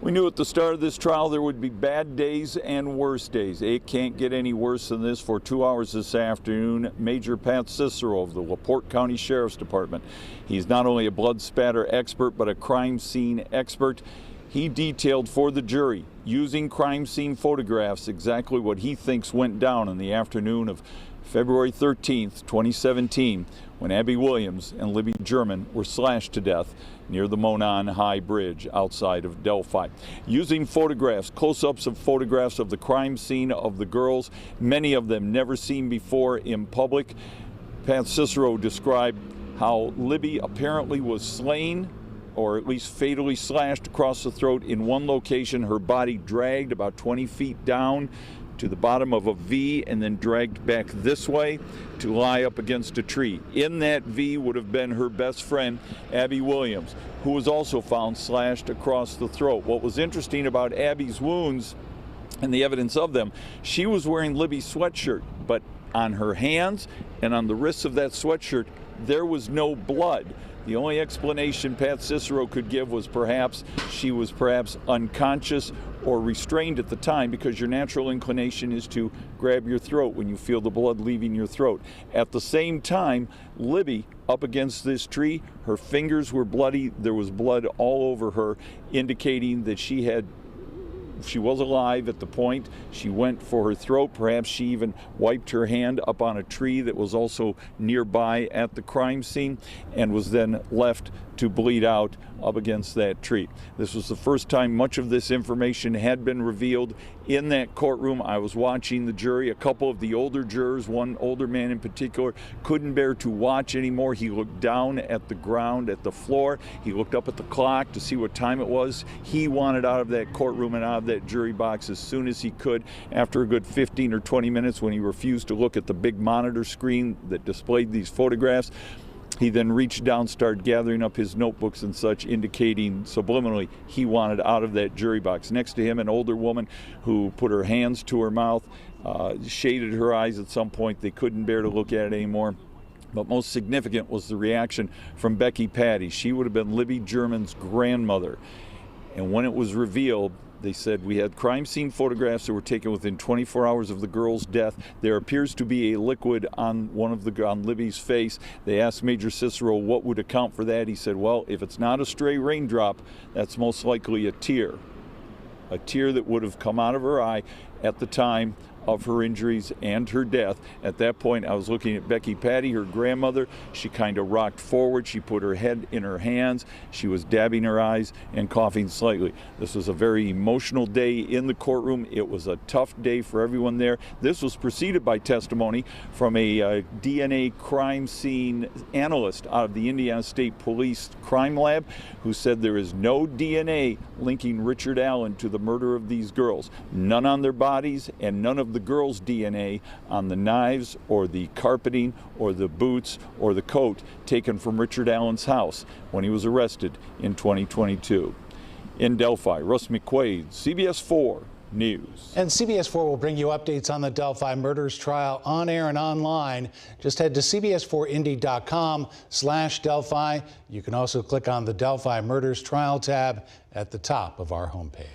We knew at the start of this trial there would be bad days and worse days. It can't get any worse than this. For 2 hours this afternoon, Major Pat Cicero of the LaPorte County Sheriff's Department. He's not only a blood spatter expert, but a crime scene expert. He detailed for the jury, using crime scene photographs, exactly what he thinks went down in the afternoon of February 13th, 2017, when Abby Williams and Libby German were slashed to death near the Monon High Bridge outside of Delphi. Using photographs, close-ups of photographs of the crime scene of the girls, many of them never seen before in public, Pat Cicero described how Libby apparently was slain, or at least fatally slashed across the throat in one location, her body dragged about 20 feet down to the bottom of a V and then dragged back this way to lie up against a tree. In that V would have been her best friend, Abby Williams, who was also found slashed across the throat. What was interesting about Abby's wounds and the evidence of them, she was wearing Libby's sweatshirt, but on her hands and on the wrists of that sweatshirt, there was no blood. The only explanation Pat Cicero could give was she was perhaps unconscious or restrained at the time, because your natural inclination is to grab your throat when you feel the blood leaving your throat. At the same time, Libby, up against this tree, her fingers were bloody. There was blood all over her, indicating that she was alive at the point she went for her throat. Perhaps she even wiped her hand up on a tree that was also nearby at the crime scene and was then left to bleed out up against that tree. This was the first time much of this information had been revealed in that courtroom. I was watching the jury. A couple of the older jurors, one older man in particular, couldn't bear to watch anymore. He looked down at the ground, at the floor. He looked up at the clock to see what time it was. He wanted out of that courtroom and out of that jury box as soon as he could. After a good 15 or 20 minutes, when he refused to look at the big monitor screen that displayed these photographs, he then reached down, started gathering up his notebooks and such, indicating subliminally he wanted out of that jury box. Next to him, an older woman who put her hands to her mouth, shaded her eyes at some point. They couldn't bear to look at it anymore. But most significant was the reaction from Becky Patty. She would have been Libby German's grandmother. And when it was revealed, they said, we had crime scene photographs that were taken within 24 hours of the girl's death. There appears to be a liquid on on Libby's face. They asked Major Cicero what would account for that. He said, well, if it's not a stray raindrop, that's most likely a tear that would have come out of her eye at the time of her injuries and her death. At that point, I was looking at Becky Patty, her grandmother. She kind of rocked forward. She put her head in her hands. She was dabbing her eyes and coughing slightly. This was a very emotional day in the courtroom. It was a tough day for everyone there. This was preceded by testimony from a DNA crime scene analyst out of the Indiana State Police Crime Lab, who said there is no DNA linking Richard Allen to the murder of these girls. None on their bodies and none of the girls' DNA on the knives or the carpeting or the boots or the coat taken from Richard Allen's house when he was arrested in 2022. In Delphi, Russ McQuaid, CBS 4 News. And CBS 4 will bring you updates on the Delphi murders trial on air and online. Just head to cbs4indy.com/Delphi. You can also click on the Delphi murders trial tab at the top of our homepage.